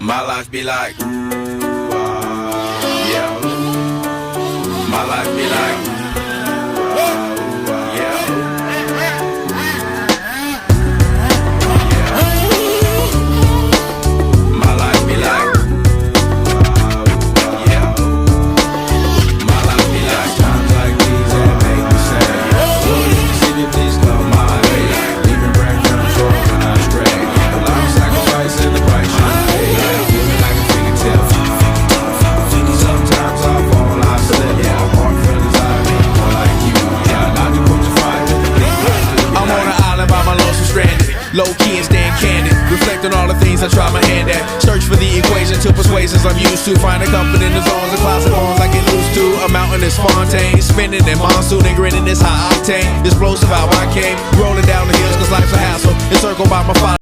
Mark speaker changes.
Speaker 1: My life be like, yeah. My life be like, yeah. My life be like, yeah. My life be like times like these that make me say, Lord, if you see me, please come my way. Leaving breadcrumbs for when I stray. A lot of sacrifice in the price you pay. Feeling like a fingertip. Sometimes I fall, I slip. Yeah, I'm hard feelings, I mean, more like you. Yeah, not to put your fire to the thing. I'm on an island by my lonesome stranded. Low key and staying candid. Reflecting all the things I try my hand at. Search for the equation to persuasions I'm used to. Finding comfort in the zones and classic bones I get loose to. A mountain is Fontaine. Spinning in monsoon and grinning is high octane. Explosive how I came. Rolling down the hills cause life's a hassle. Encircled by my father.